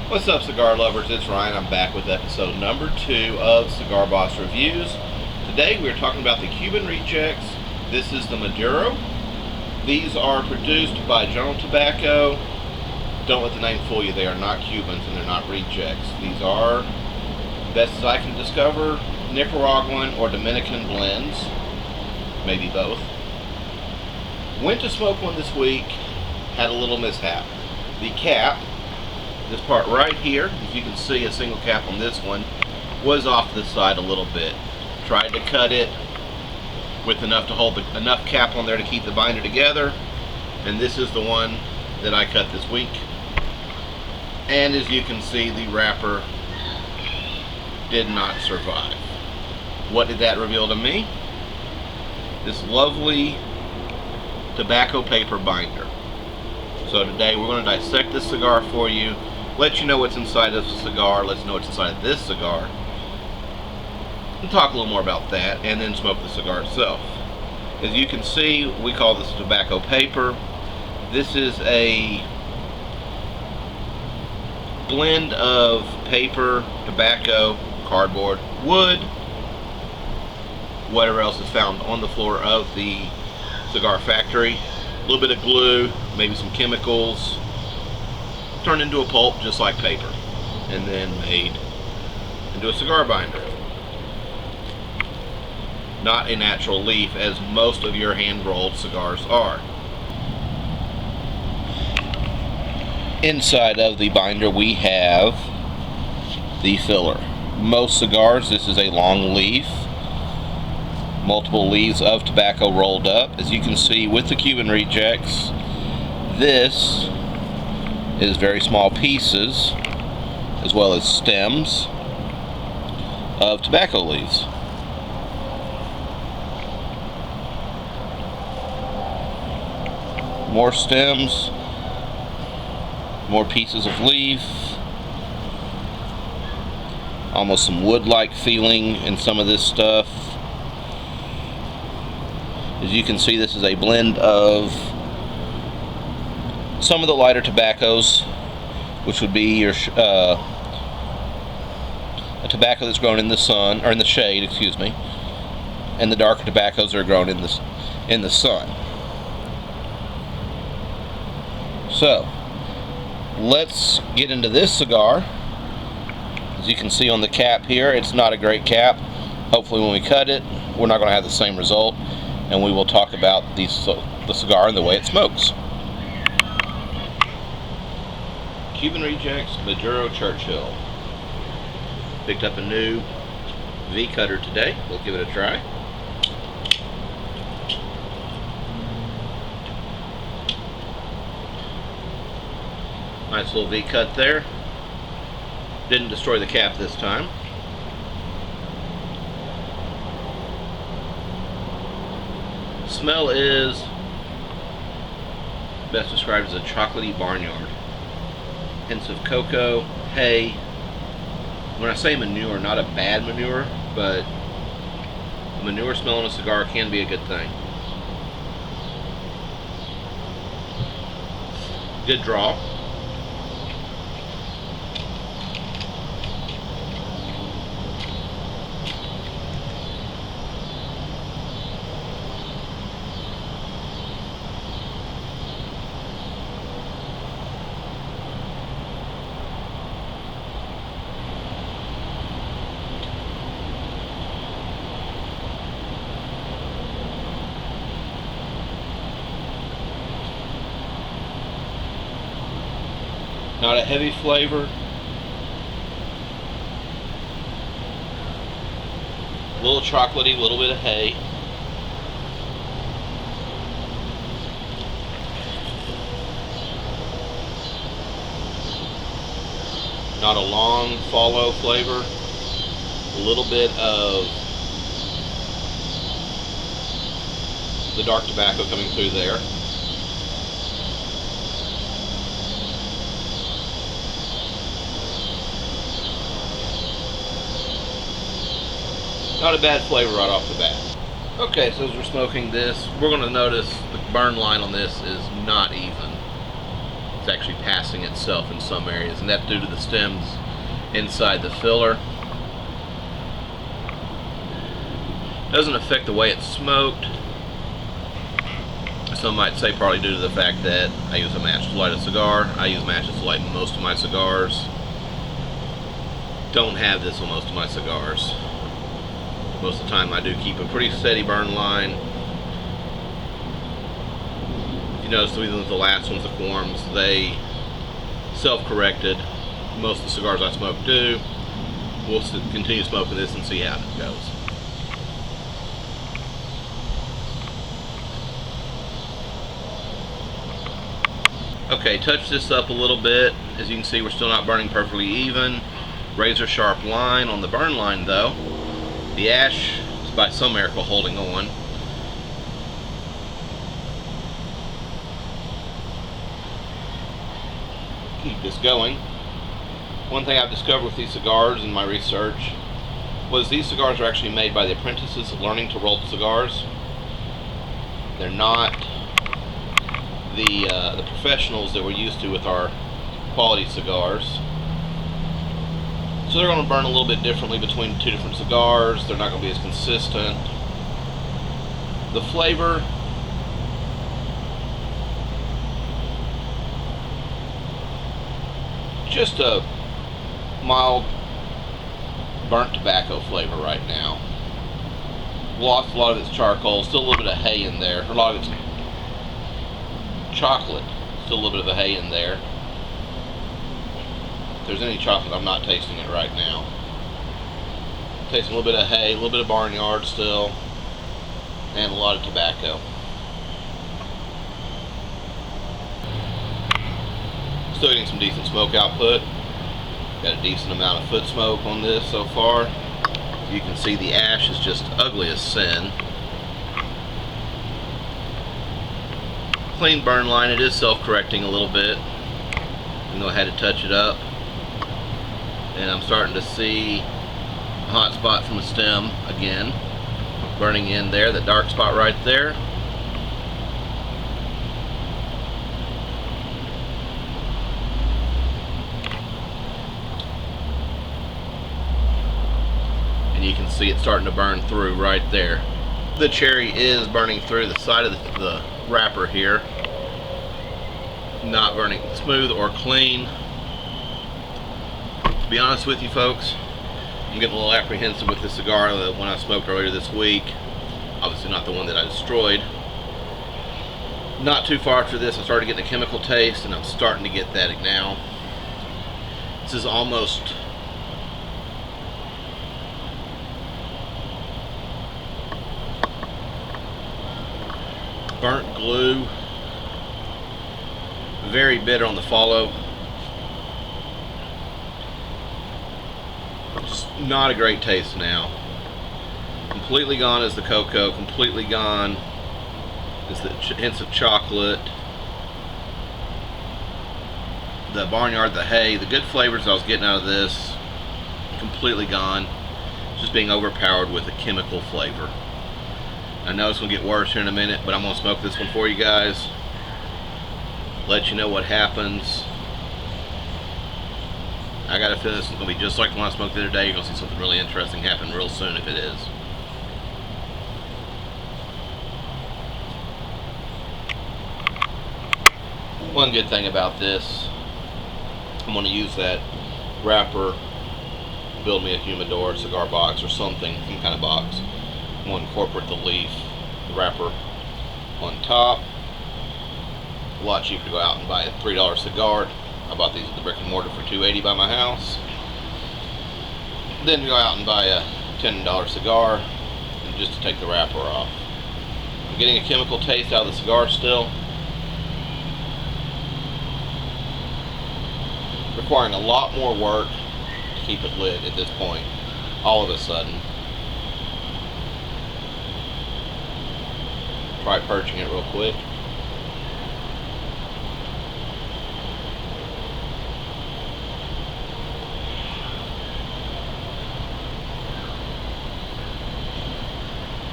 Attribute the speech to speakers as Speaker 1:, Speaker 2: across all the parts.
Speaker 1: What's up, cigar lovers? It's Ryan. I'm back with episode number 2 of Cigar Boss Reviews. Today we're talking about the Cuban Rejects. This is the Maduro. These are produced by General Tobacco. Don't let the name fool you. They are not Cubans and they're not Rejects. These are, best as I can discover, Nicaraguan or Dominican blends. Maybe both. Went to smoke one this week. Had a little mishap. The cap, this part right here, as you can see, a single cap on this one, was off the side a little bit. Tried to cut it with enough to hold enough cap on there to keep the binder together, and this is the one that I cut this week. And as you can see, the wrapper did not survive. What did that reveal to me? This lovely tobacco paper binder. So today we're going to dissect this cigar for you, let you know what's inside of the cigar, let you know what's inside of this cigar, and talk a little more about that, and then smoke the cigar itself. As you can see, we call this tobacco paper. This is a blend of paper, tobacco, cardboard, wood, whatever else is found on the floor of the cigar factory. A little bit of glue, maybe some chemicals, turned into a pulp just like paper, and then made into a cigar binder. Not a natural leaf as most of your hand-rolled cigars are. Inside of the binder we have the filler. Most cigars, this is a long leaf. Multiple leaves of tobacco rolled up. As you can see with the Cuban Rejects, this is very small pieces as well as stems of tobacco leaves. More stems, more pieces of leaf, almost some wood-like feeling in some of this stuff. As you can see, this is a blend of some of the lighter tobaccos, which would be your a tobacco that's grown in the sun, or in the shade, excuse me, and the darker tobaccos are grown in the sun. So, let's get into this cigar. As you can see on the cap here, it's not a great cap. Hopefully when we cut it, we're not going to have the same result. And we will talk about the cigar and the way it smokes. Cuban Rejects Maduro Churchill. Picked up a new V cutter today. We'll give it a try. Nice little V cut there. Didn't destroy the cap this time. Smell is best described as a chocolatey barnyard. Hints of cocoa, hay. When I say manure, not a bad manure, but a manure smell in a cigar can be a good thing. Good draw. Not a heavy flavor. A little chocolatey, a little bit of hay. Not a long follow flavor. A little bit of the dark tobacco coming through there. Not a bad flavor right off the bat. Okay, so as we're smoking this, we're going to notice the burn line on this is not even. It's it's actually passing itself in some areas, and that's due to the stems inside the filler. Doesn't affect the way it's smoked. Some might say probably due to the fact that I use a match to light a cigar. I use matches to light most of my cigars. Don't have this on most of my cigars. Most of the time I do keep a pretty steady burn line. If you notice, even with the last ones, the forms, they self-corrected. Most of the cigars I smoke do. We'll continue smoking this and see how it goes. Okay, touch this up a little bit. As you can see, we're still not burning perfectly even. Razor sharp line on the burn line though. The ash is by some miracle holding on. Keep this going. One thing I've discovered with these cigars in my research was these cigars are actually made by the apprentices learning to roll cigars. They're not the professionals that we're used to with our quality cigars. So they're going to burn a little bit differently between two different cigars. They're not going to be as consistent. The flavor, just a mild burnt tobacco flavor right now. Lost a lot of its charcoal, still a little bit of hay in there. A lot of its chocolate, still a little bit of a hay in there. If there's any chocolate, I'm not tasting it right now. Tasting a little bit of hay, a little bit of barnyard still, and a lot of tobacco. Still getting some decent smoke output. Got a decent amount of foot smoke on this so far. You can see the ash is just ugly as sin. Clean burn line. It is self-correcting a little bit, even though I had to touch it up. And I'm starting to see a hot spot from the stem again, burning in there, that dark spot right there. And you can see it starting to burn through right there. The cherry is burning through the side of the wrapper here. Not burning smooth or clean. To be honest with you folks, I'm getting a little apprehensive with this cigar, the one I smoked earlier this week. Obviously not the one that I destroyed. Not too far after this I started getting a chemical taste, and I'm starting to get that now. This is almost burnt glue. Very bitter on the follow. Just not a great taste now. Completely gone is the cocoa. Completely gone is the hints of chocolate. The barnyard, the hay, the good flavors I was getting out of this, completely gone. Just being overpowered with a chemical flavor. I know it's going to get worse here in a minute, but I'm going to smoke this one for you guys. Let you know what happens. I got a feeling this is going to be just like the one I smoked the other day. You're going to see something really interesting happen real soon if it is. One good thing about this, I'm going to use that wrapper, build me a humidor, cigar box or something, some kind of box. I'm going to incorporate the leaf, the wrapper on top. A lot cheaper to go out and buy a $3 cigar. I bought these at the brick and mortar for $2.80 by my house. Then go out and buy a $10 cigar just to take the wrapper off. I'm getting a chemical taste out of the cigar still. Requiring a lot more work to keep it lit at this point, all of a sudden. Try purging it real quick.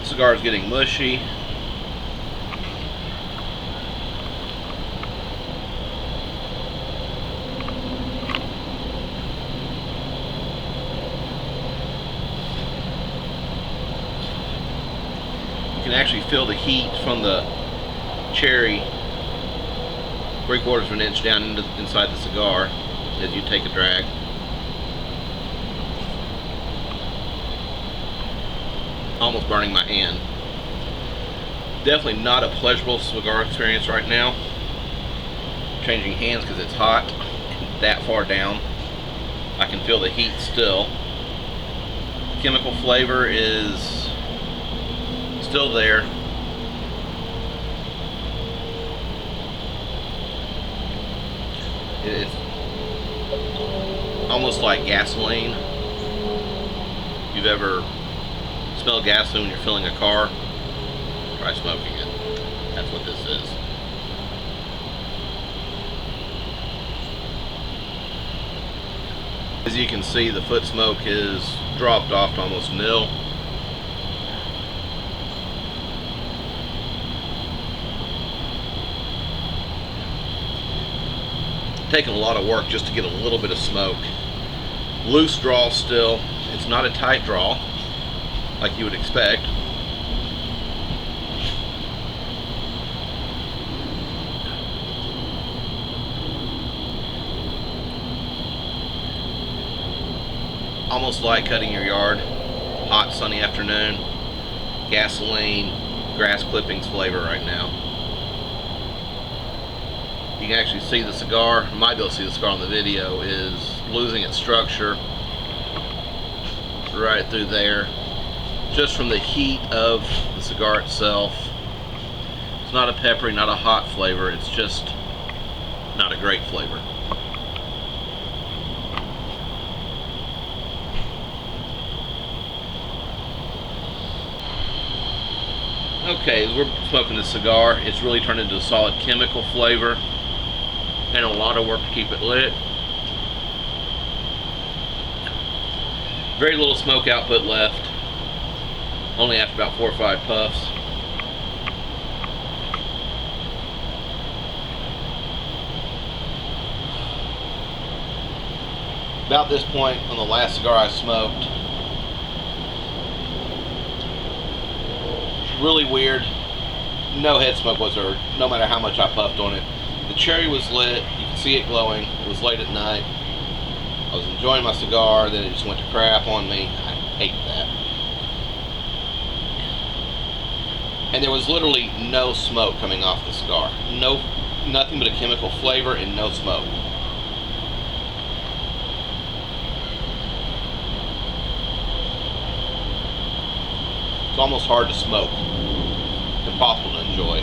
Speaker 1: The cigar is getting mushy. can actually feel the heat from the cherry 3/4 of an inch down inside the cigar as you take a drag. Almost burning my hand. Definitely not a pleasurable cigar experience right now. Changing hands because it's hot that far down. I can feel the heat still. Chemical flavor is still there. It's almost like gasoline. If you've ever smelled gasoline when you're filling a car, try smoking it. That's what this is. As you can see, the foot smoke is dropped off to almost nil. Taking a lot of work just to get a little bit of smoke. Loose draw still. It's not a tight draw like you would expect. Almost like cutting your yard. Hot sunny afternoon. Gasoline, grass clippings flavor right now. You can actually see the cigar, you might be able to see the cigar on the video, is losing its structure right through there, just from the heat of the cigar itself. It's not a peppery, not a hot flavor, it's just not a great flavor. Okay, as we're smoking this cigar, it's really turned into a solid chemical flavor and a lot of work to keep it lit. Very little smoke output left, only after about 4 or 5 puffs. About this point on the last cigar I smoked, really weird, no head smoke was there, no matter how much I puffed on it. The cherry was lit, you can see it glowing, it was late at night. I was enjoying my cigar, then it just went to crap on me. I hate that. And there was literally no smoke coming off the cigar. Nothing but a chemical flavor and no smoke. It's almost hard to smoke. It's impossible to enjoy.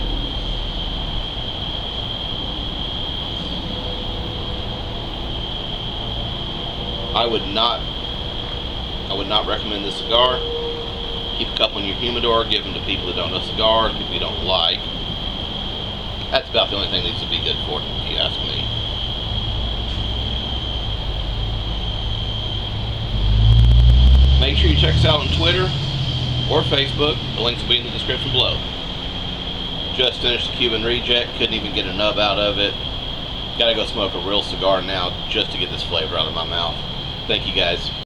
Speaker 1: I would not recommend this cigar. Keep a couple in your humidor, give them to people that don't know cigars, people you don't like. That's about the only thing that needs to be good for it, if you ask me. Make sure you check us out on Twitter or Facebook. The links will be in the description below. Just finished the Cuban Reject, couldn't even get a nub out of it. Gotta go smoke a real cigar now just to get this flavor out of my mouth. Thank you guys.